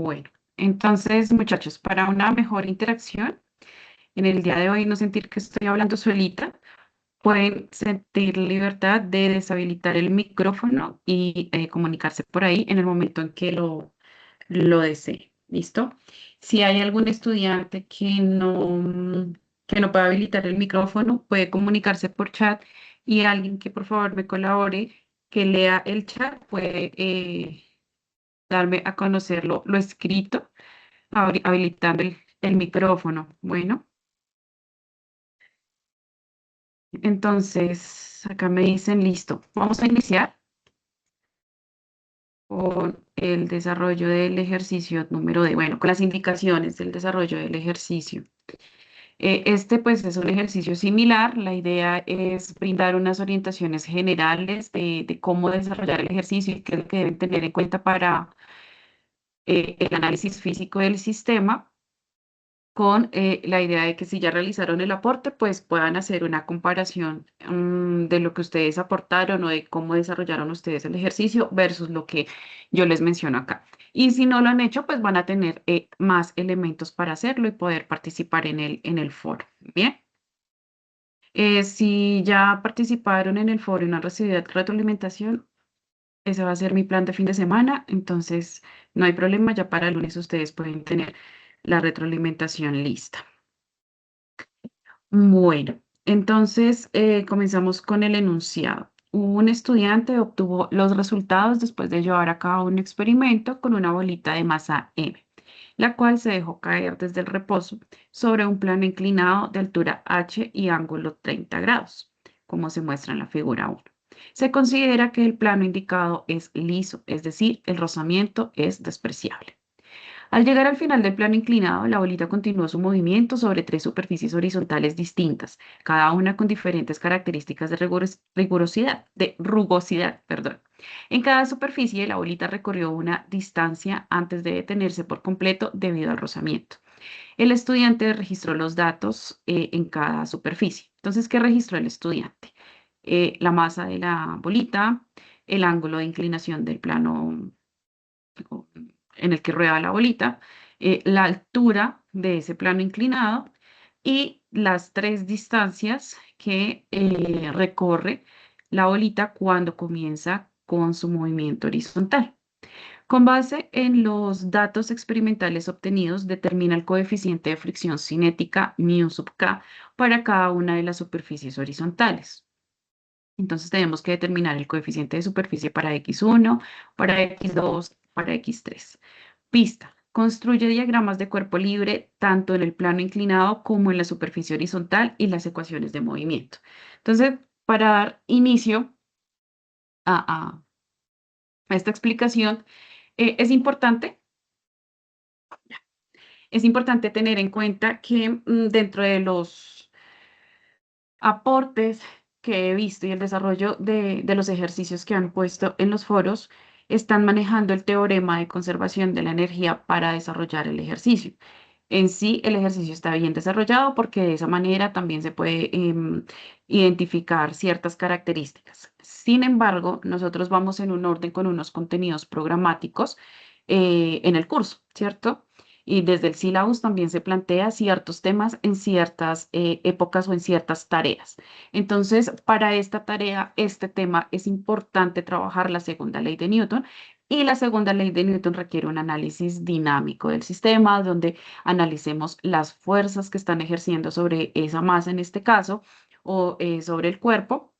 Bueno, entonces, muchachos, para una mejor interacción, en el día de hoy no sentir que estoy hablando solita, pueden sentir libertad de deshabilitar el micrófono y comunicarse por ahí en el momento en que lo desee. ¿Listo? Si hay algún estudiante que no pueda habilitar el micrófono, puede comunicarse por chat y alguien que por favor me colabore, que lea el chat, puede darme a conocer lo escrito, habilitando el micrófono. Bueno, entonces acá me dicen, listo, vamos a iniciar con el desarrollo del ejercicio número D, bueno, con las indicaciones del desarrollo del ejercicio. Este pues es un ejercicio similar. La idea es brindar unas orientaciones generales de cómo desarrollar el ejercicio y qué es lo que deben tener en cuenta para el análisis físico del sistema, con la idea de que si ya realizaron el aporte, pues puedan hacer una comparación de lo que ustedes aportaron o de cómo desarrollaron ustedes el ejercicio versus lo que yo les menciono acá. Y si no lo han hecho, pues van a tener más elementos para hacerlo y poder participar en el foro. Bien. Si ya participaron en el foro y no han recibido retroalimentación, ese va a ser mi plan de fin de semana, entonces no hay problema, ya para el lunes ustedes pueden tener la retroalimentación lista. Bueno, entonces comenzamos con el enunciado. Un estudiante obtuvo los resultados después de llevar a cabo un experimento con una bolita de masa M, la cual se dejó caer desde el reposo sobre un plano inclinado de altura h y ángulo 30 grados, como se muestra en la figura 1. Se considera que el plano indicado es liso, es decir, el rozamiento es despreciable. Al llegar al final del plano inclinado, la bolita continuó su movimiento sobre tres superficies horizontales distintas, cada una con diferentes características de rugosidad, perdón. En cada superficie, la bolita recorrió una distancia antes de detenerse por completo debido al rozamiento. El estudiante registró los datos en cada superficie. Entonces, ¿qué registró el estudiante? La masa de la bolita, el ángulo de inclinación del plano en el que rueda la bolita, la altura de ese plano inclinado y las tres distancias que recorre la bolita cuando comienza con su movimiento horizontal. Con base en los datos experimentales obtenidos, determina el coeficiente de fricción cinética μ sub k para cada una de las superficies horizontales. Entonces tenemos que determinar el coeficiente de superficie para x1, para x2, para x3. Pista. Construye diagramas de cuerpo libre tanto en el plano inclinado como en la superficie horizontal y las ecuaciones de movimiento. Entonces, para dar inicio a, a esta explicación, es importante tener en cuenta que dentro de los aportes que he visto y el desarrollo de los ejercicios que han puesto en los foros, están manejando el teorema de conservación de la energía para desarrollar el ejercicio. En sí, el ejercicio está bien desarrollado porque de esa manera también se puede identificar ciertas características. Sin embargo, nosotros vamos en un orden con unos contenidos programáticos en el curso, ¿cierto? Y desde el syllabus también se plantea ciertos temas en ciertas épocas o en ciertas tareas. Entonces, para esta tarea, este tema es importante trabajar la segunda ley de Newton. Y la segunda ley de Newton requiere un análisis dinámico del sistema, donde analicemos las fuerzas que están ejerciendo sobre esa masa en este caso, o sobre el cuerpo,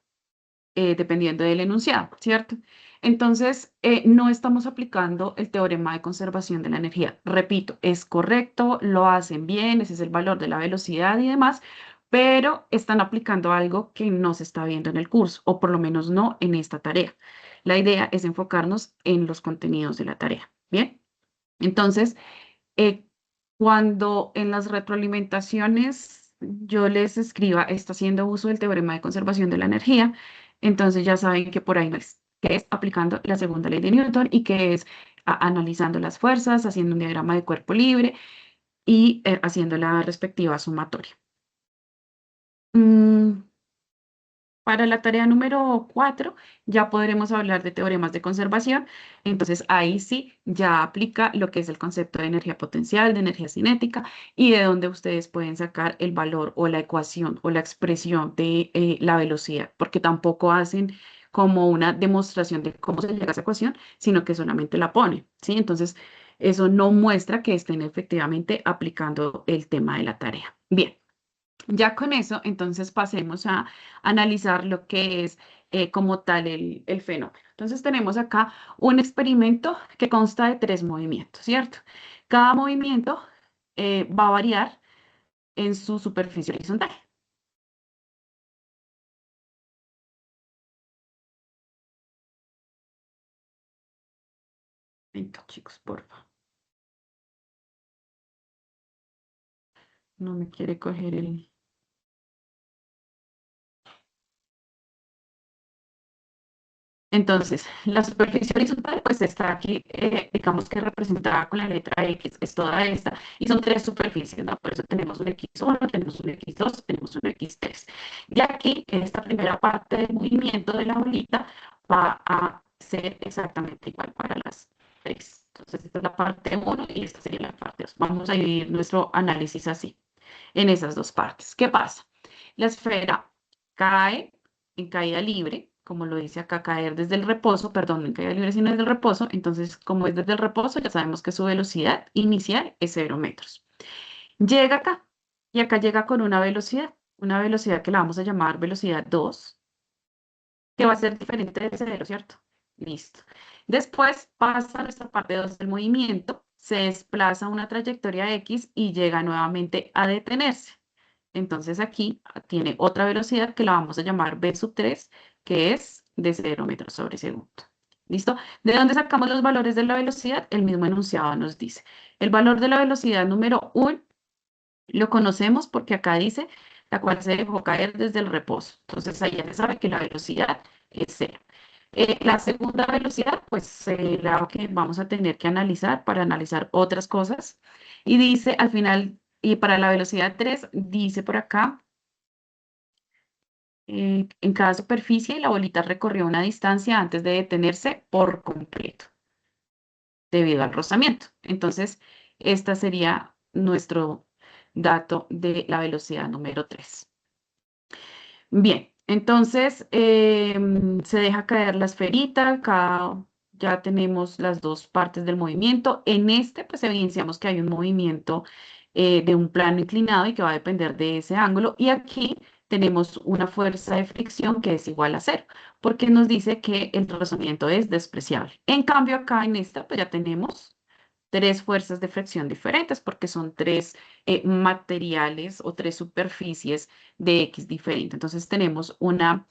dependiendo del enunciado, ¿cierto? Entonces, no estamos aplicando el teorema de conservación de la energía. Repito, es correcto, lo hacen bien, ese es el valor de la velocidad y demás, pero están aplicando algo que no se está viendo en el curso, o por lo menos no en esta tarea. La idea es enfocarnos en los contenidos de la tarea, ¿bien? Entonces, eh, cuando en las retroalimentaciones yo les escriba, está haciendo uso del teorema de conservación de la energía, entonces ya saben que por ahí no es, que es aplicando la segunda ley de Newton y que es analizando las fuerzas, haciendo un diagrama de cuerpo libre y haciendo la respectiva sumatoria. Mm, Para la tarea número 4 ya podremos hablar de teoremas de conservación. Entonces ahí sí ya aplica lo que es el concepto de energía potencial, de energía cinética y de dónde ustedes pueden sacar el valor o la ecuación o la expresión de la velocidad, porque tampoco hacen como una demostración de cómo se llega a esa ecuación, sino que solamente la ponen, ¿sí? Entonces eso no muestra que estén efectivamente aplicando el tema de la tarea. Bien. Ya con eso, entonces pasemos a analizar lo que es como tal el fenómeno. Entonces tenemos acá un experimento que consta de 3 movimientos, ¿cierto? Cada movimiento va a variar en su superficie horizontal. Venga, chicos, porfa. No me quiere coger el... Entonces, la superficie horizontal pues está aquí, digamos que representada con la letra X, es toda esta, y son 3 superficies, ¿no? Por eso tenemos un X1, tenemos un X2, tenemos un X3. Y aquí, en esta primera parte del movimiento de la bolita, va a ser exactamente igual para las tres. Entonces, esta es la parte uno y esta sería la parte 2. Vamos a dividir nuestro análisis así, en esas dos partes. ¿Qué pasa? La esfera cae en caída libre, como lo dice acá, caer desde el reposo, perdón, no en caída libre, sino desde el reposo. Entonces, como es desde el reposo, ya sabemos que su velocidad inicial es 0 metros. Llega acá y acá llega con una velocidad que la vamos a llamar velocidad 2, que va a ser diferente de 0, ¿cierto? Listo. Después pasa a nuestra parte 2 del movimiento, se desplaza una trayectoria X y llega nuevamente a detenerse. Entonces aquí tiene otra velocidad que la vamos a llamar v sub 3, que es de 0 metros sobre segundo. ¿Listo? ¿De dónde sacamos los valores de la velocidad? El mismo enunciado nos dice. El valor de la velocidad número 1 lo conocemos porque acá dice la cual se dejó caer desde el reposo. Entonces ahí ya se sabe que la velocidad es 0. La segunda velocidad, pues la que vamos a tener que analizar para analizar otras cosas. Y dice al final, y para la velocidad 3 dice por acá, en cada superficie la bolita recorrió una distancia antes de detenerse por completo, debido al rozamiento. Entonces, esta sería nuestro dato de la velocidad número 3. Bien, entonces se deja caer la esferita, acá ya tenemos las dos partes del movimiento. En este, pues evidenciamos que hay un movimiento de un plano inclinado y que va a depender de ese ángulo. Y aquí tenemos una fuerza de fricción que es igual a 0, porque nos dice que el rozamiento es despreciable. En cambio, acá en esta, pues ya tenemos 3 fuerzas de fricción diferentes porque son 3 materiales o 3 superficies de X diferente. Entonces tenemos una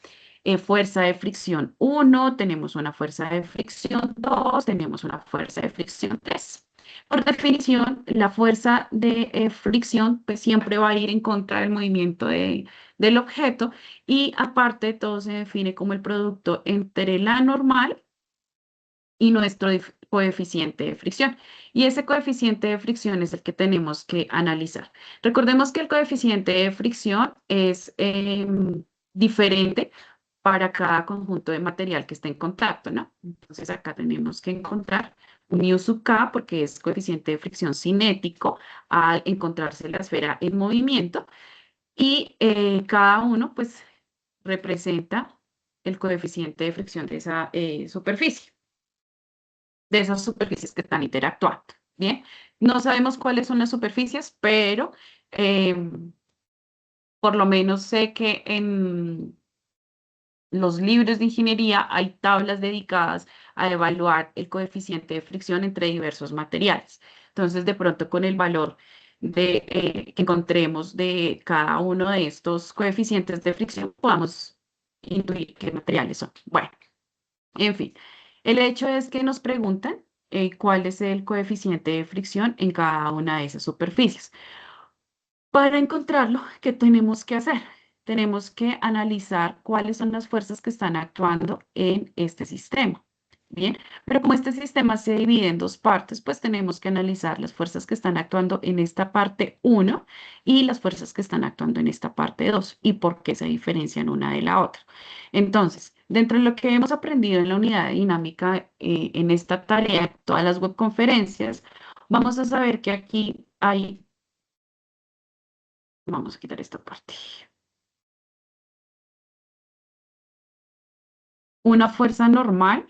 fuerza de fricción 1, tenemos una fuerza de fricción 2, tenemos una fuerza de fricción 3. Por definición, la fuerza de fricción pues, siempre va a ir en contra del movimiento del objeto y aparte todo se define como el producto entre la normal y nuestro coeficiente de fricción. Y ese coeficiente de fricción es el que tenemos que analizar. Recordemos que el coeficiente de fricción es diferente para cada conjunto de material que esté en contacto, ¿no? Entonces acá tenemos que encontrar un u sub k porque es coeficiente de fricción cinético al encontrarse la esfera en movimiento y cada uno pues representa el coeficiente de fricción de esa superficie, de esas superficies que están interactuando. Bien, no sabemos cuáles son las superficies, pero por lo menos sé que en los libros de ingeniería hay tablas dedicadas a evaluar el coeficiente de fricción entre diversos materiales. Entonces, de pronto con el valor que encontremos de cada uno de estos coeficientes de fricción, podamos intuir qué materiales son. Bueno. En fin, el hecho es que nos preguntan cuál es el coeficiente de fricción en cada una de esas superficies. Para encontrarlo, ¿qué tenemos que hacer? Tenemos que analizar cuáles son las fuerzas que están actuando en este sistema. Bien, pero como este sistema se divide en dos partes, pues tenemos que analizar las fuerzas que están actuando en esta parte uno y las fuerzas que están actuando en esta parte 2 y por qué se diferencian una de la otra. Entonces, dentro de lo que hemos aprendido en la unidad de dinámica, en esta tarea, todas las webconferencias, vamos a saber que aquí hay, vamos a quitar esta parte, una fuerza normal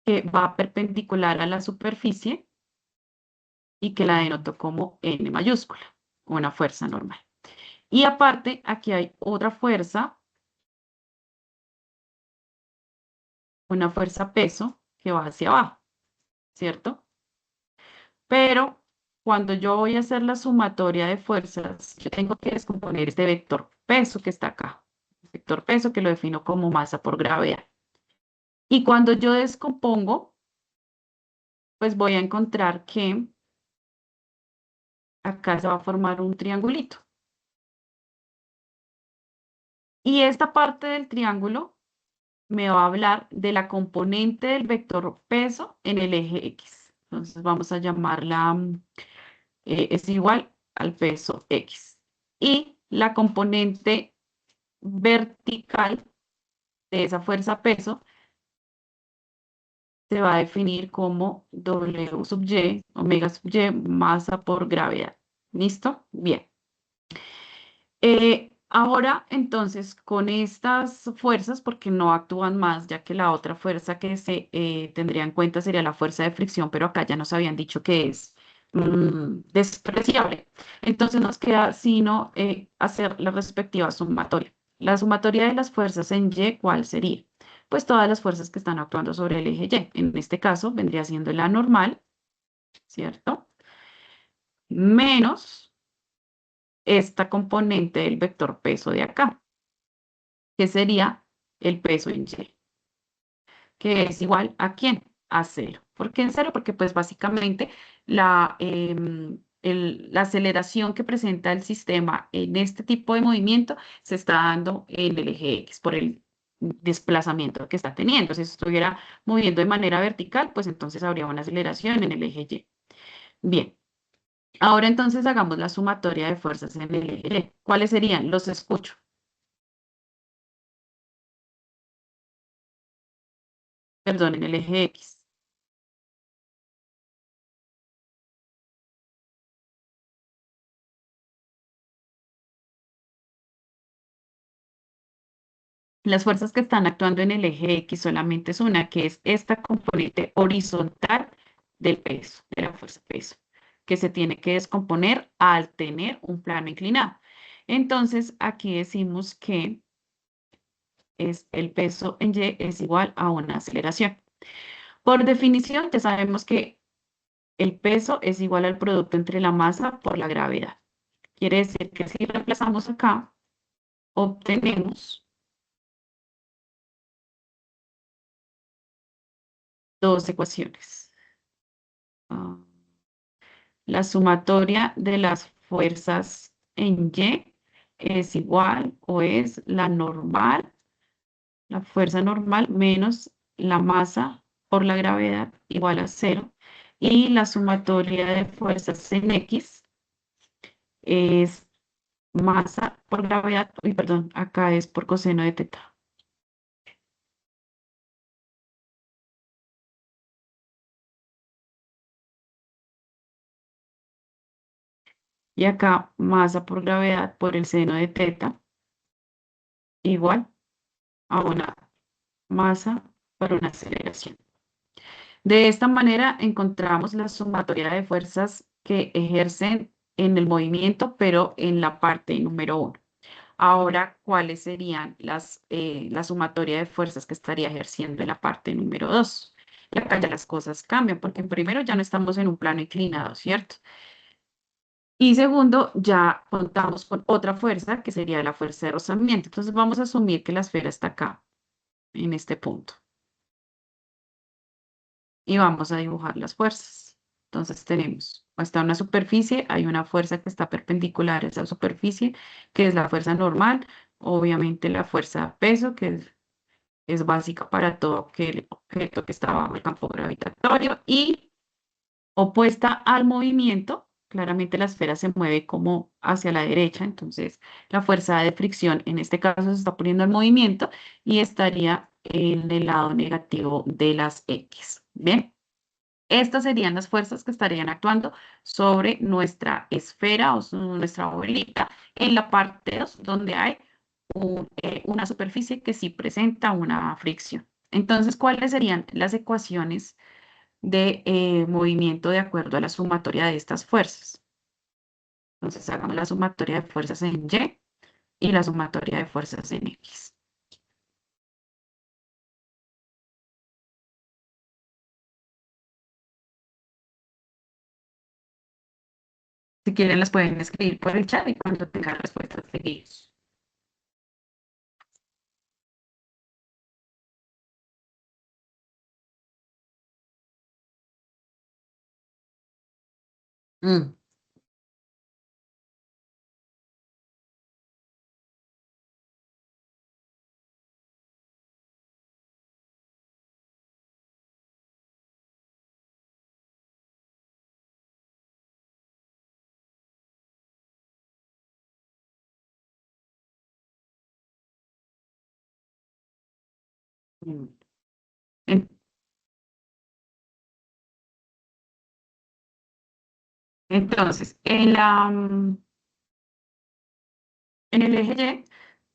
que va perpendicular a la superficie y que la denoto como N mayúscula, una fuerza normal. Y aparte, aquí hay otra fuerza, una fuerza peso que va hacia abajo, ¿cierto? Pero cuando yo voy a hacer la sumatoria de fuerzas, yo tengo que descomponer este vector peso que está acá. Vector peso que lo defino como masa por gravedad. Y cuando yo descompongo, pues voy a encontrar que acá se va a formar un triangulito. Y esta parte del triángulo me va a hablar de la componente del vector peso en el eje X. Entonces vamos a llamarla, es igual al peso X. Y la componente vertical de esa fuerza peso se va a definir como W sub Y, omega sub Y, masa por gravedad. ¿Listo? Bien. Ahora, entonces, con estas fuerzas, porque no actúan más, ya que la otra fuerza que se tendría en cuenta sería la fuerza de fricción, pero acá ya nos habían dicho que es despreciable. Entonces nos queda sino hacer la respectiva sumatoria. La sumatoria de las fuerzas en Y, ¿cuál sería? Pues todas las fuerzas que están actuando sobre el eje Y. En este caso vendría siendo la normal, ¿cierto? Menos esta componente del vector peso de acá, que sería el peso en Y, que es igual a ¿quién? A cero. ¿Por qué en cero? Porque pues básicamente la aceleración que presenta el sistema en este tipo de movimiento se está dando en el eje X por el desplazamiento que está teniendo. Si se estuviera moviendo de manera vertical, pues entonces habría una aceleración en el eje Y. Bien, ahora entonces hagamos la sumatoria de fuerzas en el eje Y. ¿Cuáles serían? Los escucho. Perdón, en el eje X. Las fuerzas que están actuando en el eje X solamente es una, que es esta componente horizontal del peso, de la fuerza peso, que se tiene que descomponer al tener un plano inclinado. Entonces, aquí decimos que es el peso en Y es igual a una aceleración. Por definición, ya sabemos que el peso es igual al producto entre la masa por la gravedad. Quiere decir que si reemplazamos acá, obtenemos dos ecuaciones. Ah, la sumatoria de las fuerzas en Y es igual o es la normal, la fuerza normal menos la masa por la gravedad igual a cero. Y la sumatoria de fuerzas en X es masa por gravedad, uy, perdón, acá es por coseno de teta. Y acá masa por gravedad por el seno de teta igual a una masa por una aceleración. De esta manera encontramos la sumatoria de fuerzas que ejercen en el movimiento, pero en la parte número uno. Ahora, ¿cuáles serían la sumatoria de fuerzas que estaría ejerciendo en la parte número dos? Y acá ya las cosas cambian, porque primero ya no estamos en un plano inclinado, ¿cierto? Y segundo, ya contamos con otra fuerza, que sería la fuerza de rozamiento. Entonces vamos a asumir que la esfera está acá, en este punto. Y vamos a dibujar las fuerzas. Entonces tenemos, está una superficie, hay una fuerza que está perpendicular a esa superficie, que es la fuerza normal, obviamente la fuerza peso, que es básica para todo aquel objeto que está bajo el campo gravitatorio y opuesta al movimiento. Claramente la esfera se mueve como hacia la derecha, entonces la fuerza de fricción en este caso se está poniendo en movimiento y estaría en el lado negativo de las X. Bien, estas serían las fuerzas que estarían actuando sobre nuestra esfera o nuestra bolita en la parte 2 donde hay una superficie que sí presenta una fricción. Entonces, ¿cuáles serían las ecuaciones de movimiento de acuerdo a la sumatoria de estas fuerzas? Entonces, hagamos la sumatoria de fuerzas en Y y la sumatoria de fuerzas en X. Si quieren, las pueden escribir por el chat y cuando tengan respuestas, seguimos. Mm, mm. En- Entonces, en el eje Y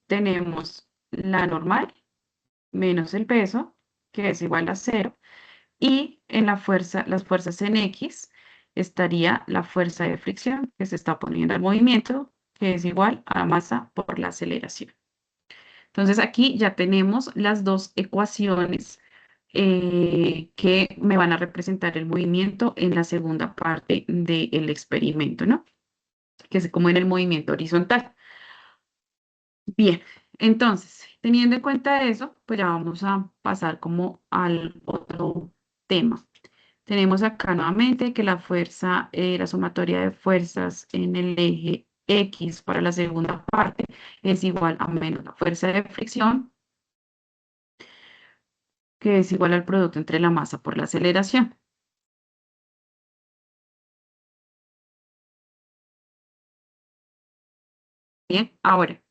tenemos la normal menos el peso, que es igual a cero, y en las fuerzas en X estaría la fuerza de fricción que se está poniendo al movimiento, que es igual a la masa por la aceleración. Entonces aquí ya tenemos las dos ecuaciones que me van a representar el movimiento en la segunda parte del experimento, ¿no? Que es como en el movimiento horizontal. Bien, entonces, teniendo en cuenta eso, pues ya vamos a pasar como al otro tema. Tenemos acá nuevamente que la fuerza, la sumatoria de fuerzas en el eje X para la segunda parte es igual a menos la fuerza de fricción, que es igual al producto entre la masa por la aceleración. Bien, ahora,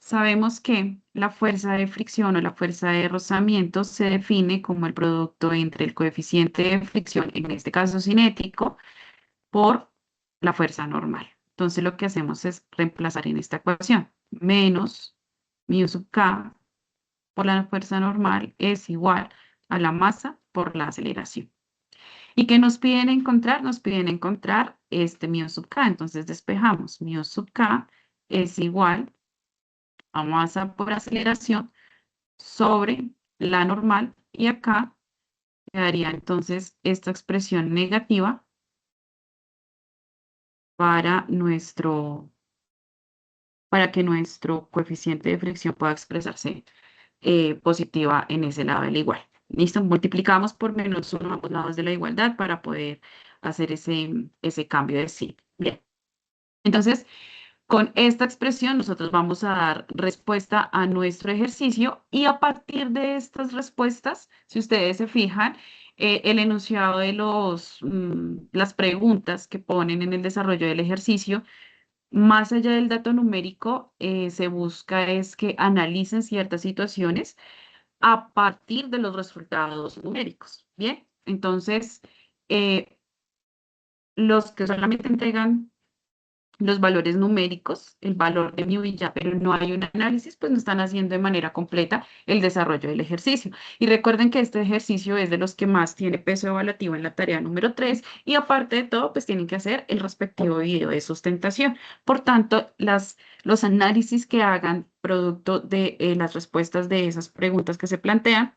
sabemos que la fuerza de fricción o la fuerza de rozamiento se define como el producto entre el coeficiente de fricción, en este caso cinético, por la fuerza normal. Entonces lo que hacemos es reemplazar en esta ecuación menos mu sub k por la fuerza normal es igual a la masa por la aceleración. ¿Y qué nos piden encontrar? Nos piden encontrar este mu sub k. Entonces despejamos. Mu sub k es igual a masa por aceleración sobre la normal. Y acá quedaría entonces esta expresión negativa para para que nuestro coeficiente de fricción pueda expresarse positiva en ese lado de la igual. Listo, multiplicamos por menos uno a ambos lados de la igualdad para poder hacer ese cambio de signo. Bien, entonces con esta expresión nosotros vamos a dar respuesta a nuestro ejercicio y a partir de estas respuestas, si ustedes se fijan, el enunciado de las preguntas que ponen en el desarrollo del ejercicio más allá del dato numérico, se busca es que analicen ciertas situaciones a partir de los resultados numéricos. Bien, entonces, eh, los que solamente entregan los valores numéricos, el valor de mi ya, pero no hay un análisis, pues no están haciendo de manera completa el desarrollo del ejercicio. Y recuerden que este ejercicio es de los que más tiene peso evaluativo en la tarea número 3 y aparte de todo, pues tienen que hacer el respectivo video de sustentación. Por tanto, los análisis que hagan producto de las respuestas de esas preguntas que se plantean,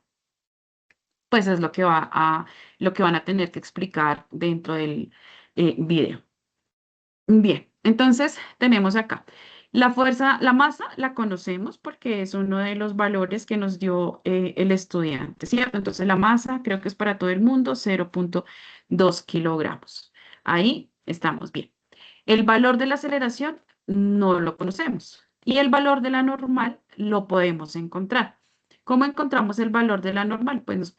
pues es lo que van a tener que explicar dentro del video. Bien, entonces tenemos acá la fuerza, la masa la conocemos porque es uno de los valores que nos dio el estudiante, ¿cierto? Entonces la masa creo que es para todo el mundo 0,2 kilogramos. Ahí estamos bien. El valor de la aceleración no lo conocemos y el valor de la normal lo podemos encontrar. ¿Cómo encontramos el valor de la normal? Pues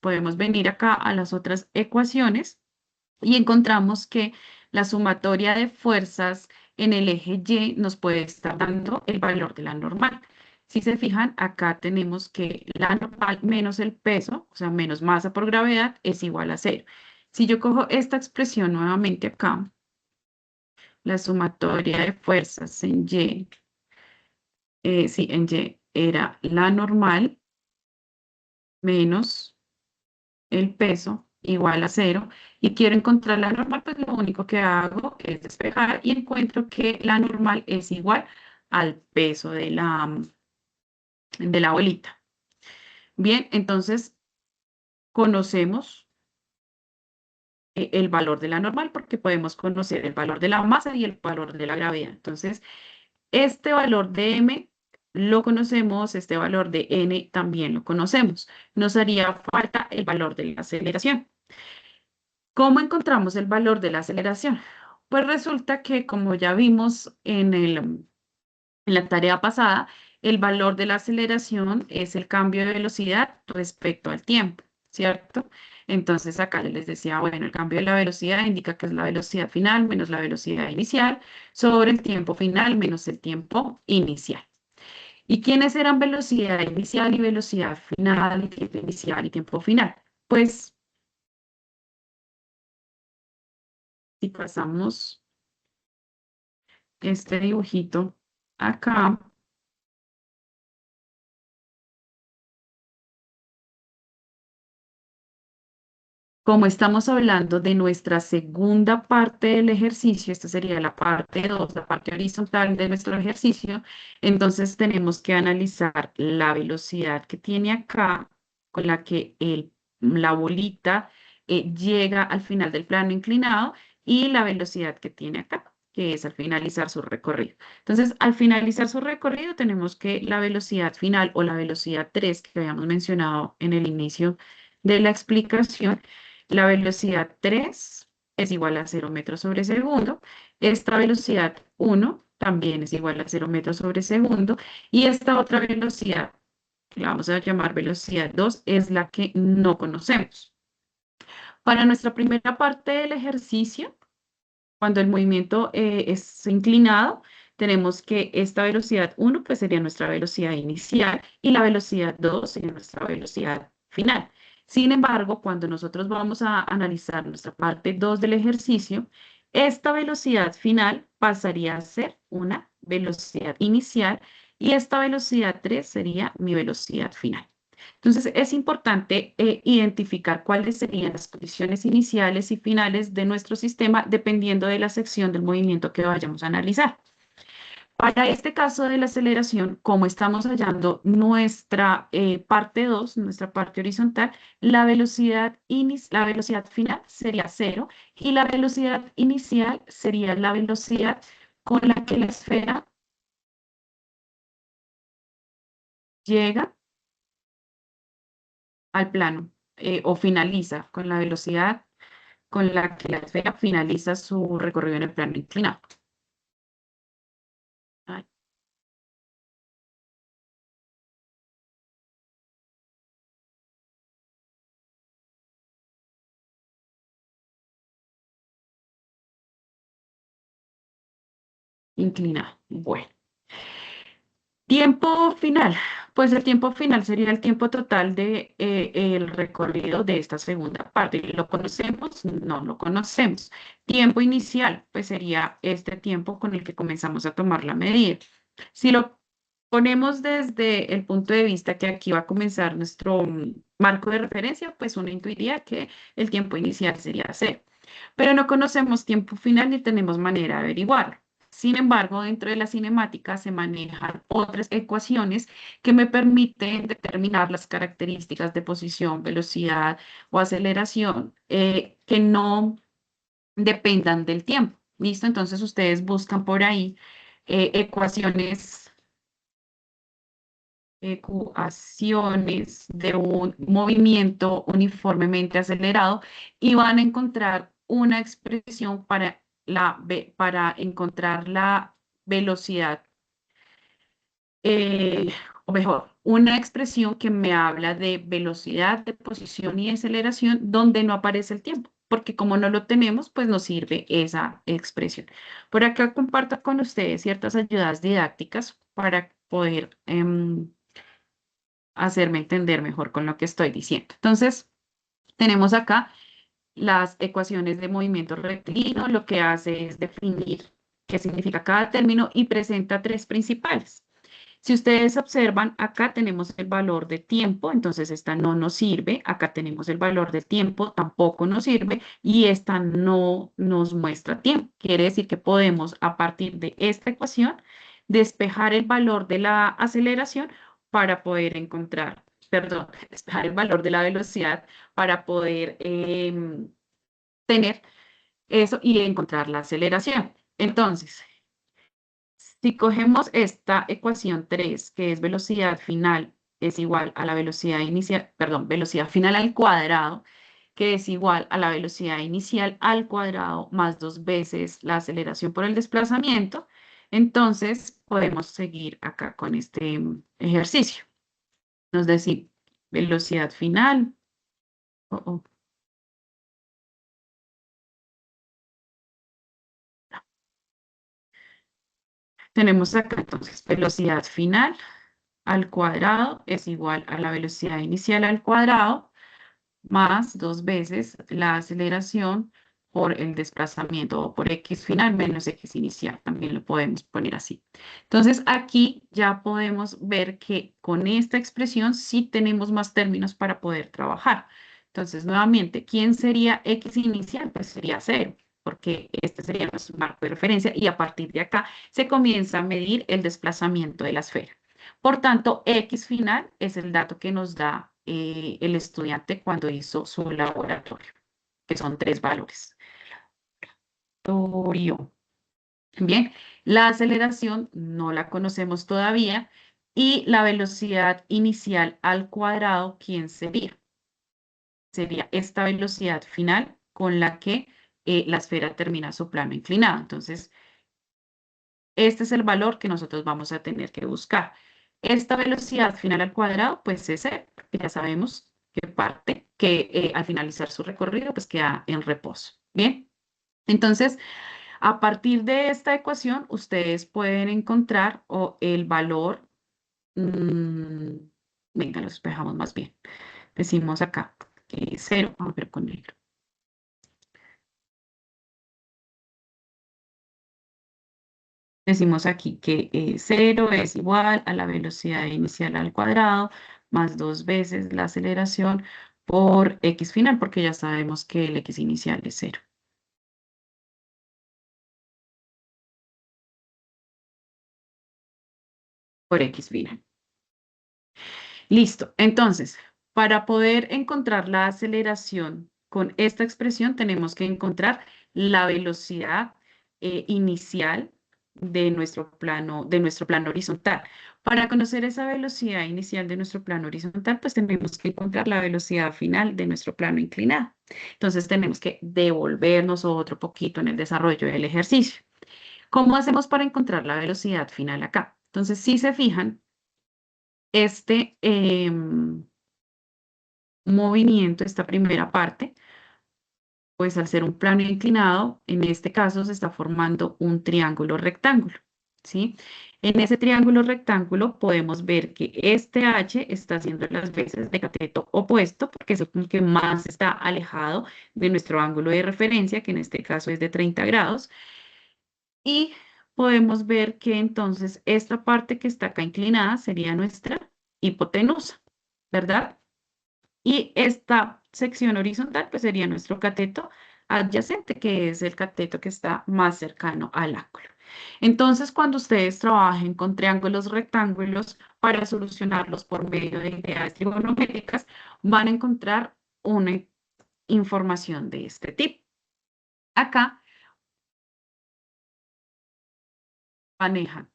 podemos venir acá a las otras ecuaciones y encontramos que la sumatoria de fuerzas en el eje Y nos puede estar dando el valor de la normal. Si se fijan, acá tenemos que la normal menos el peso, o sea, menos masa por gravedad, es igual a cero. Si yo cojo esta expresión nuevamente acá, la sumatoria de fuerzas en Y, sí, en Y era la normal menos el peso igual a cero y quiero encontrar la normal, pues lo único que hago es despejar y encuentro que la normal es igual al peso de la bolita. Bien, entonces conocemos el valor de la normal porque podemos conocer el valor de la masa y el valor de la gravedad. Entonces, este valor de m lo conocemos, este valor de n también lo conocemos. Nos haría falta el valor de la aceleración. ¿Cómo encontramos el valor de la aceleración? Pues resulta que, como ya vimos en la tarea pasada, el valor de la aceleración es el cambio de velocidad respecto al tiempo, ¿cierto? Entonces acá les decía, bueno, el cambio de la velocidad indica que es la velocidad final menos la velocidad inicial sobre el tiempo final menos el tiempo inicial. ¿Y quiénes eran velocidad inicial y velocidad final y tiempo inicial y tiempo final? Pues si pasamos este dibujito acá, como estamos hablando de nuestra segunda parte del ejercicio, esta sería la parte 2, la parte horizontal de nuestro ejercicio, entonces tenemos que analizar la velocidad que tiene acá, con la que la bolita llega al final del plano inclinado, y la velocidad que tiene acá, que es al finalizar su recorrido. Entonces, al finalizar su recorrido, tenemos que la velocidad final o la velocidad 3 que habíamos mencionado en el inicio de la explicación, la velocidad 3 es igual a 0 metros sobre segundo. Esta velocidad 1 también es igual a 0 metros sobre segundo. Y esta otra velocidad, que la vamos a llamar velocidad 2, es la que no conocemos. Para nuestra primera parte del ejercicio, cuando el movimiento es inclinado, tenemos que esta velocidad 1 pues sería nuestra velocidad inicial y la velocidad 2 sería nuestra velocidad final. Sin embargo, cuando nosotros vamos a analizar nuestra parte 2 del ejercicio, esta velocidad final pasaría a ser una velocidad inicial y esta velocidad 3 sería mi velocidad final. Entonces, es importante identificar cuáles serían las condiciones iniciales y finales de nuestro sistema dependiendo de la sección del movimiento que vayamos a analizar. Para este caso de la aceleración, como estamos hallando nuestra parte 2, nuestra parte horizontal, la velocidad final sería cero y la velocidad inicial sería la velocidad con la que la esfera llega al plano o finaliza con la velocidad con la que la esfera finaliza su recorrido en el plano inclinado. Ay, inclinado. Bueno. Tiempo final. Pues el tiempo final sería el tiempo total de el recorrido de esta segunda parte. ¿Lo conocemos? No lo conocemos. Tiempo inicial, pues sería este tiempo con el que comenzamos a tomar la medida. Si lo ponemos desde el punto de vista que aquí va a comenzar nuestro marco de referencia, pues uno intuiría que el tiempo inicial sería cero. Pero no conocemos tiempo final ni tenemos manera de averiguarlo. Sin embargo, dentro de la cinemática se manejan otras ecuaciones que me permiten determinar las características de posición, velocidad o aceleración que no dependan del tiempo. ¿Listo? Entonces ustedes buscan por ahí ecuaciones de un movimiento uniformemente acelerado y van a encontrar una expresión para encontrar la velocidad o mejor, una expresión que me habla de velocidad, de posición y aceleración donde no aparece el tiempo, porque como no lo tenemos, pues nos sirve esa expresión. Por acá comparto con ustedes ciertas ayudas didácticas para poder hacerme entender mejor con lo que estoy diciendo. Entonces, tenemos acá las ecuaciones de movimiento rectilíneo, lo que hace es definir qué significa cada término y presenta tres principales. Si ustedes observan, acá tenemos el valor de tiempo, entonces esta no nos sirve. Acá tenemos el valor del tiempo, tampoco nos sirve. Y esta no nos muestra tiempo. Quiere decir que podemos, a partir de esta ecuación, despejar el valor de la aceleración para poder encontrar, perdón, despejar el valor de la velocidad para poder tener eso y encontrar la aceleración. Entonces, si cogemos esta ecuación 3, que es velocidad final es igual a la velocidad inicial, perdón, velocidad final al cuadrado, que es igual a la velocidad inicial al cuadrado más dos veces la aceleración por el desplazamiento, entonces podemos seguir acá con este ejercicio. Nos decimos velocidad final. Oh, oh. Tenemos acá entonces velocidad final al cuadrado es igual a la velocidad inicial al cuadrado más dos veces la aceleración por el desplazamiento o por x final menos x inicial. También lo podemos poner así. Entonces aquí ya podemos ver que con esta expresión sí tenemos más términos para poder trabajar. Entonces nuevamente, ¿quién sería x inicial? Pues sería cero, porque este sería nuestro marco de referencia y a partir de acá se comienza a medir el desplazamiento de la esfera. Por tanto, X final es el dato que nos da el estudiante cuando hizo su laboratorio, que son tres valores. Laboratorio. Bien, la aceleración no la conocemos todavía y la velocidad inicial al cuadrado, ¿quién sería? Sería esta velocidad final con la que la esfera termina su plano inclinado. Entonces, este es el valor que nosotros vamos a tener que buscar. Esta velocidad final al cuadrado, pues es cero, porque ya sabemos que parte, que al finalizar su recorrido, pues queda en reposo. Bien, entonces, a partir de esta ecuación, ustedes pueden encontrar el valor, venga, lo despejamos más bien. Decimos acá que es cero, vamos a ver con negro. Decimos aquí que 0 es igual a la velocidad inicial al cuadrado más dos veces la aceleración por x final, porque ya sabemos que el x inicial es 0 por x final. Listo. Entonces, para poder encontrar la aceleración con esta expresión, tenemos que encontrar la velocidad inicial de nuestro plano horizontal. Para conocer esa velocidad inicial de nuestro plano horizontal, pues tenemos que encontrar la velocidad final de nuestro plano inclinado. Entonces, tenemos que devolvernos otro poquito en el desarrollo del ejercicio. ¿Cómo hacemos para encontrar la velocidad final acá? Entonces, si se fijan, este movimiento, esta primera parte, pues al ser un plano inclinado, en este caso se está formando un triángulo rectángulo, ¿sí? En ese triángulo rectángulo podemos ver que este H está haciendo las veces de cateto opuesto, porque es el que más está alejado de nuestro ángulo de referencia, que en este caso es de 30 grados, y podemos ver que entonces esta parte que está acá inclinada sería nuestra hipotenusa, ¿verdad? Y esta sección horizontal pues sería nuestro cateto adyacente, que es el cateto que está más cercano al ángulo. Entonces, cuando ustedes trabajen con triángulos rectángulos para solucionarlos por medio de ideas trigonométricas, van a encontrar una información de este tipo. Acá manejan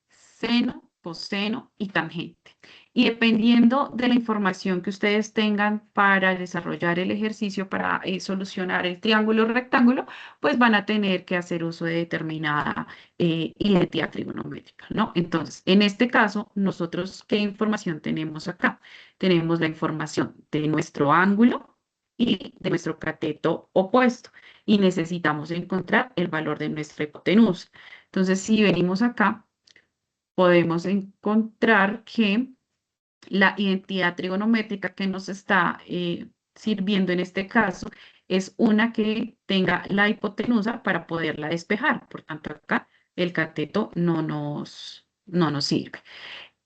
seno, coseno y tangente. Y dependiendo de la información que ustedes tengan para desarrollar el ejercicio, para solucionar el triángulo o rectángulo, pues van a tener que hacer uso de determinada identidad trigonométrica, ¿no? Entonces, en este caso, nosotros, ¿qué información tenemos acá? Tenemos la información de nuestro ángulo y de nuestro cateto opuesto y necesitamos encontrar el valor de nuestra hipotenusa. Entonces, si venimos acá, podemos encontrar que la identidad trigonométrica que nos está sirviendo en este caso es una que tenga la hipotenusa para poderla despejar. Por tanto, acá el cateto no nos sirve.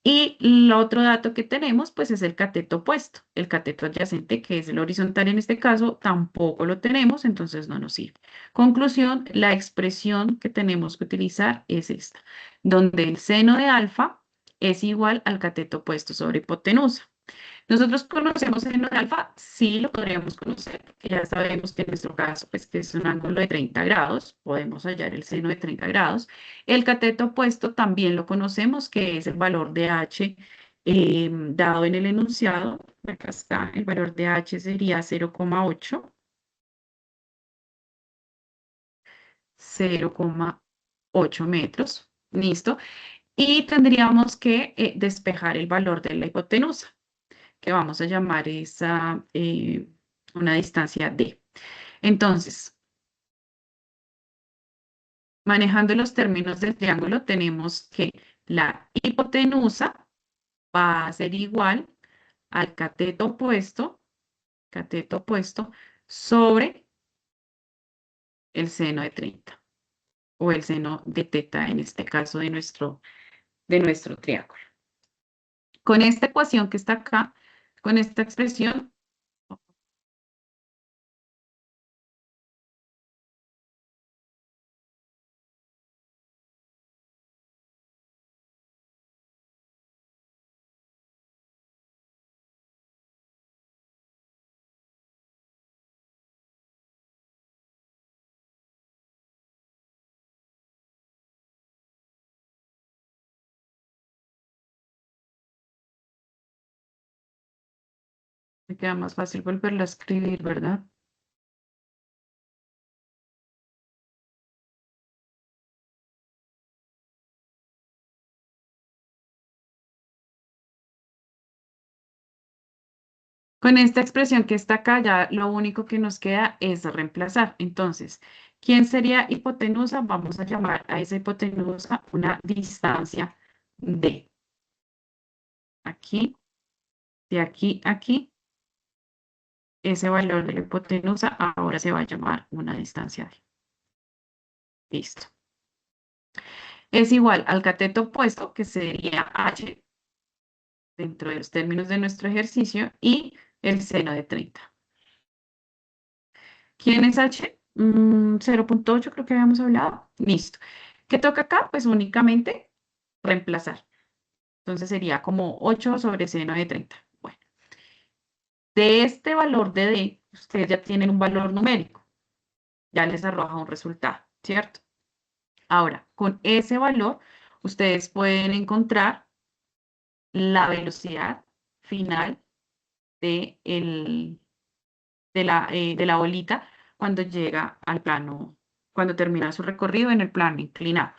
Y el otro dato que tenemos, pues, es el cateto opuesto. El cateto adyacente, que es el horizontal en este caso, tampoco lo tenemos, entonces no nos sirve. Conclusión, la expresión que tenemos que utilizar es esta, donde el seno de alfa es igual al cateto opuesto sobre hipotenusa. ¿Nosotros conocemos el seno de alfa? Sí, lo podríamos conocer, porque ya sabemos que en nuestro caso, pues que es un ángulo de 30 grados, podemos hallar el seno de 30 grados. El cateto opuesto también lo conocemos, que es el valor de h dado en el enunciado. Acá está, el valor de h sería 0,8, 0,8 metros, listo. Y tendríamos que despejar el valor de la hipotenusa, que vamos a llamar esa una distancia D. Entonces, manejando los términos del triángulo, tenemos que la hipotenusa va a ser igual al cateto opuesto sobre el seno de 30 o el seno de teta en este caso de nuestro triángulo. Con esta ecuación que está acá, con esta expresión, me queda más fácil volverla a escribir, ¿verdad? Con esta expresión que está acá, ya lo único que nos queda es reemplazar. Entonces, ¿quién sería hipotenusa? Vamos a llamar a esa hipotenusa una distancia D. Aquí, de aquí a aquí, ese valor de la hipotenusa ahora se va a llamar una distancia D. Listo. Es igual al cateto opuesto, que sería H dentro de los términos de nuestro ejercicio, y el seno de 30. ¿Quién es H? 0,8 creo que habíamos hablado. Listo. ¿Qué toca acá? Pues únicamente reemplazar. Entonces sería como 8 sobre seno de 30. Bueno, de este valor de D, ustedes ya tienen un valor numérico. Ya les arroja un resultado, ¿cierto? Ahora, con ese valor, ustedes pueden encontrar la velocidad final de, de la bolita cuando llega al plano, cuando termina su recorrido en el plano inclinado.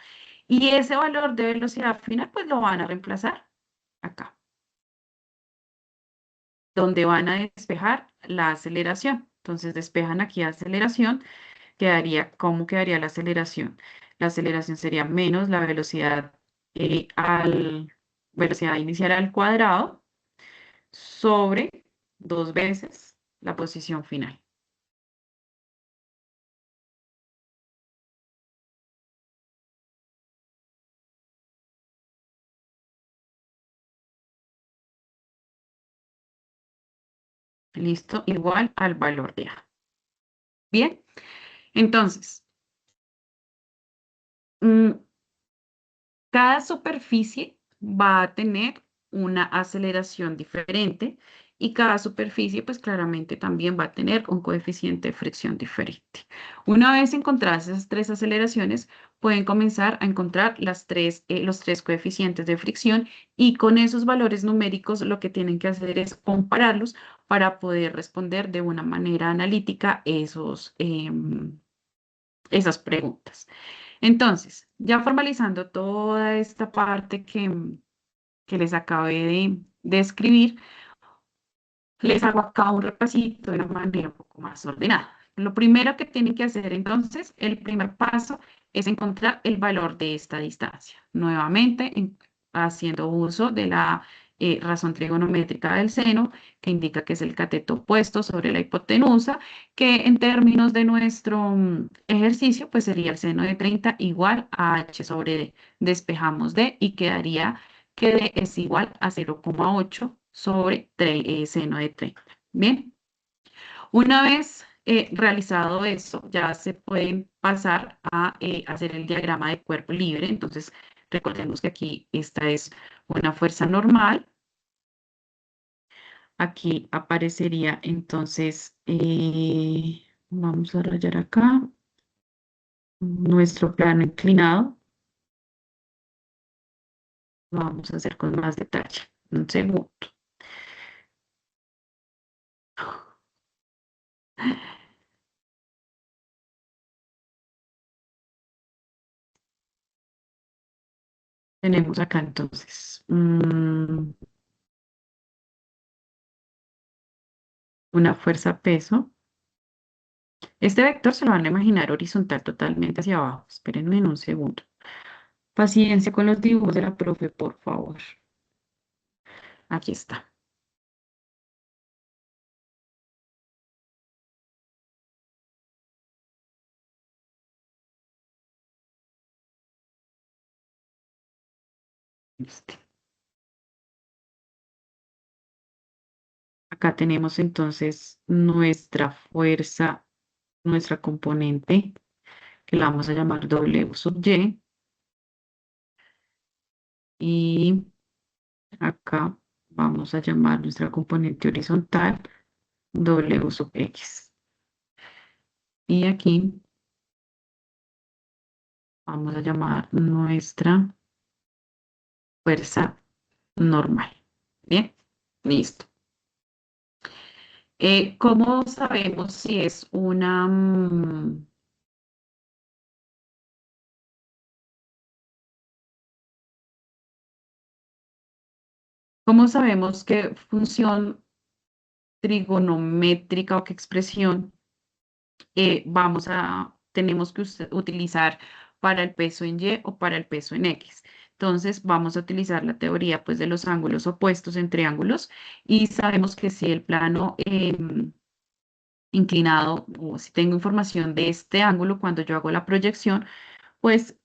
Y ese valor de velocidad final, pues lo van a reemplazar acá, donde van a despejar la aceleración. Entonces despejan aquí aceleración, quedaría, ¿cómo quedaría la aceleración? La aceleración sería menos la velocidad velocidad inicial al cuadrado sobre 2 veces la posición final. Listo, igual al valor de A. Bien, entonces, mm, cada superficie va a tener una aceleración diferente y cada superficie pues claramente también va a tener un coeficiente de fricción diferente. Una vez encontradas esas tres aceleraciones, pueden comenzar a encontrar los tres coeficientes de fricción y con esos valores numéricos lo que tienen que hacer es compararlos para poder responder de una manera analítica esas preguntas. Entonces, ya formalizando toda esta parte que les acabé de escribir, les hago acá un repasito de una manera un poco más ordenada. Lo primero que tienen que hacer entonces, el primer paso es encontrar el valor de esta distancia. Nuevamente, haciendo uso de la razón trigonométrica del seno, que indica que es el cateto opuesto sobre la hipotenusa, que en términos de nuestro ejercicio, pues sería el seno de 30 igual a h sobre d. Despejamos d y quedaría que d es igual a 0,8 sobre seno de 30. Bien, una vez realizado eso, ya se pueden pasar a hacer el diagrama de cuerpo libre. Entonces, recordemos que aquí esta es una fuerza normal. Aquí aparecería entonces, vamos a rayar acá, nuestro plano inclinado. Vamos a hacer con más detalle. Un segundo. Tenemos acá entonces una fuerza peso. Este vector se lo van a imaginar horizontal totalmente hacia abajo. Espérenme en un segundo. Paciencia con los dibujos de la profe, por favor. Aquí está. Este. Acá tenemos entonces nuestra fuerza, nuestra componente, que la vamos a llamar W sub Y. Y acá vamos a llamar nuestra componente horizontal W sub X. Y aquí vamos a llamar nuestra fuerza normal. Bien, listo. ¿Cómo sabemos si es cómo sabemos qué función trigonométrica o qué expresión tenemos que utilizar para el peso en Y o para el peso en X? Entonces, vamos a utilizar la teoría pues, de los ángulos opuestos en triángulos y sabemos que si el plano inclinado o si tengo información de este ángulo cuando yo hago la proyección, pues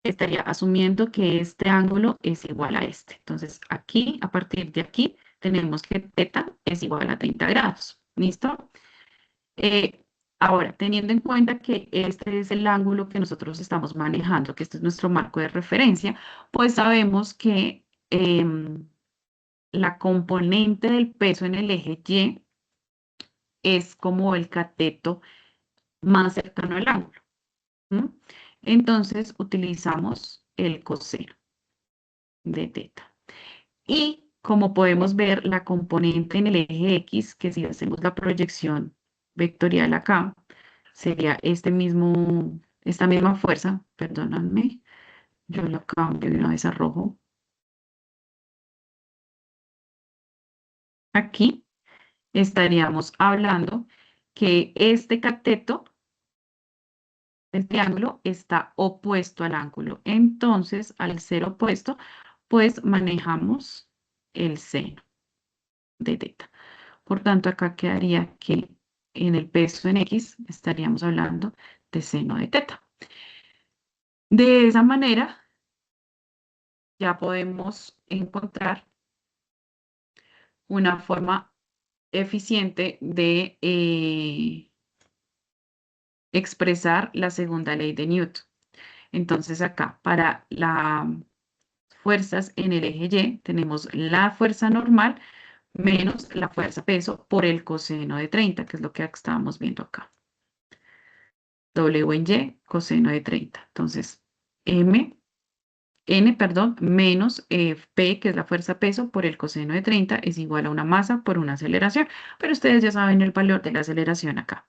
estaría asumiendo que este ángulo es igual a este. Entonces, aquí, a partir de aquí, tenemos que teta es igual a 30 grados. ¿Listo? Eh, Ahora, teniendo en cuenta que este es el ángulo que nosotros estamos manejando, que este es nuestro marco de referencia, pues sabemos que la componente del peso en el eje Y es como el cateto más cercano al ángulo. ¿M? Entonces, utilizamos el coseno de teta. Y como podemos ver, la componente en el eje X, que si hacemos la proyección vectorial acá, sería esta misma fuerza, perdóname, yo lo cambio de una vez a rojo. Aquí estaríamos hablando que este cateto, el triángulo, está opuesto al ángulo. Entonces, al ser opuesto, pues manejamos el seno de teta. Por tanto, acá quedaría que en el peso en X estaríamos hablando de seno de teta. De esa manera, ya podemos encontrar una forma eficiente de expresar la segunda ley de Newton. Entonces, acá, para las fuerzas en el eje Y, tenemos la fuerza normal menos la fuerza peso por el coseno de 30, que es lo que estábamos viendo acá. W en Y, coseno de 30. Entonces, N, menos P, que es la fuerza peso, por el coseno de 30 es igual a una masa por una aceleración. Pero ustedes ya saben el valor de la aceleración acá.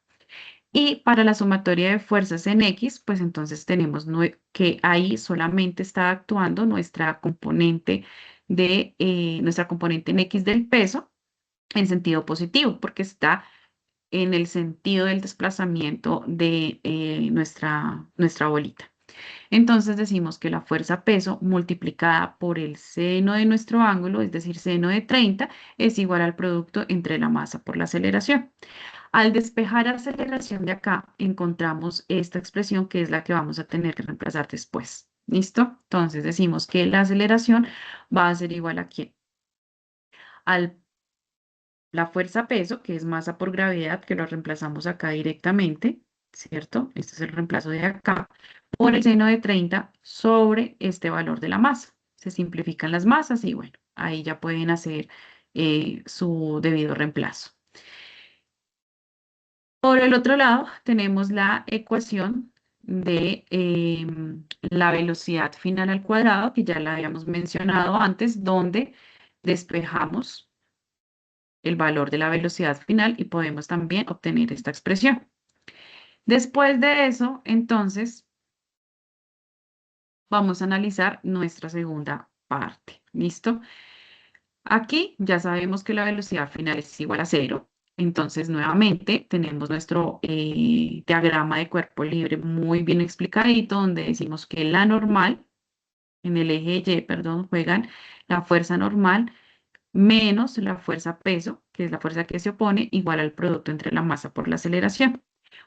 Y para la sumatoria de fuerzas en X, pues entonces tenemos que ahí solamente está actuando nuestra componente en X del peso en sentido positivo, porque está en el sentido del desplazamiento de nuestra bolita. Entonces decimos que la fuerza peso multiplicada por el seno de nuestro ángulo, es decir, seno de 30, es igual al producto entre la masa por la aceleración. Al despejar aceleración de acá, encontramos esta expresión que es la que vamos a tener que reemplazar después. ¿Listo? Entonces decimos que la aceleración va a ser igual a ¿quién? Al la fuerza peso, que es masa por gravedad, que lo reemplazamos acá directamente, ¿cierto? Este es el reemplazo de acá, por el seno de 30 sobre este valor de la masa. Se simplifican las masas y bueno, ahí ya pueden hacer su debido reemplazo. Por el otro lado, tenemos la ecuación de la velocidad final al cuadrado, que ya la habíamos mencionado antes, donde despejamos el valor de la velocidad final y podemos también obtener esta expresión. Después de eso, entonces, vamos a analizar nuestra segunda parte. ¿Listo? Aquí ya sabemos que la velocidad final es igual a cero. Entonces, nuevamente, tenemos nuestro diagrama de cuerpo libre muy bien explicadito, donde decimos que la normal, en el eje Y, perdón, juegan la fuerza normal menos la fuerza peso, que es la fuerza que se opone, igual al producto entre la masa por la aceleración.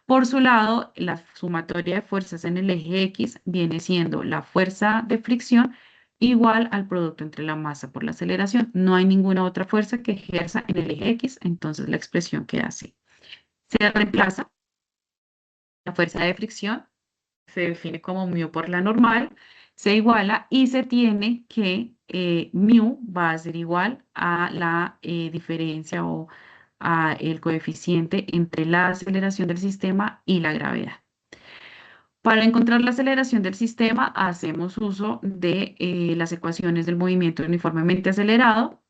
Por su lado, la sumatoria de fuerzas en el eje X viene siendo la fuerza de fricción igual al producto entre la masa por la aceleración. No hay ninguna otra fuerza que ejerza en el eje X, entonces la expresión queda así. Se reemplaza la fuerza de fricción, se define como mu por la normal, se iguala y se tiene que mu va a ser igual a la diferencia o a el coeficiente entre la aceleración del sistema y la gravedad. Para encontrar la aceleración del sistema, hacemos uso de las ecuaciones del movimiento uniformemente acelerado,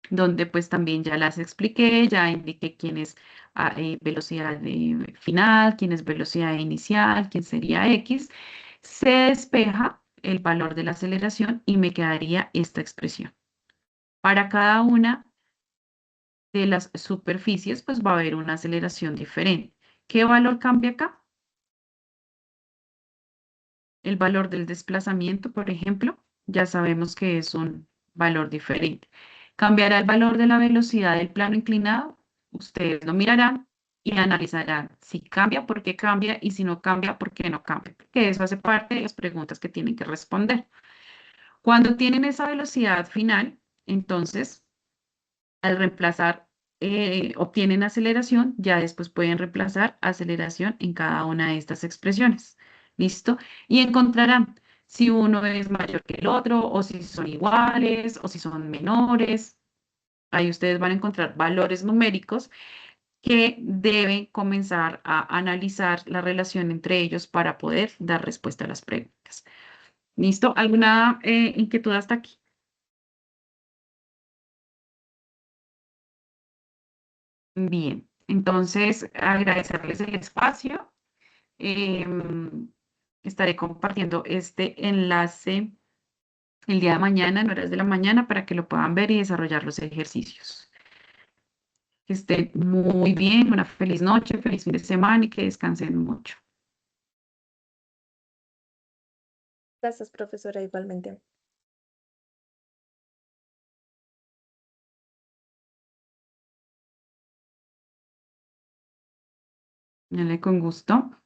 donde pues también ya las expliqué, ya indiqué quién es velocidad final, quién es velocidad inicial, quién sería X. Se despeja el valor de la aceleración y me quedaría esta expresión. Para cada una de las superficies, pues va a haber una aceleración diferente. ¿Qué valor cambia acá? El valor del desplazamiento, por ejemplo, ya sabemos que es un valor diferente. ¿Cambiará el valor de la velocidad del plano inclinado? Ustedes lo mirarán y analizarán si cambia, por qué cambia y si no cambia, por qué no cambia. Porque eso hace parte de las preguntas que tienen que responder. Cuando tienen esa velocidad final, entonces, al reemplazar, obtienen aceleración, ya después pueden reemplazar aceleración en cada una de estas expresiones. ¿Listo? Y encontrarán si uno es mayor que el otro, o si son iguales, o si son menores. Ahí ustedes van a encontrar valores numéricos que deben comenzar a analizar la relación entre ellos para poder dar respuesta a las preguntas. ¿Listo? ¿Alguna inquietud hasta aquí? Bien, entonces agradecerles el espacio. Em, Estaré compartiendo este enlace el día de mañana, en horas de la mañana, para que lo puedan ver y desarrollar los ejercicios. Que estén muy bien, una feliz noche, feliz fin de semana y que descansen mucho. Gracias, profesora, igualmente. Dale, con gusto.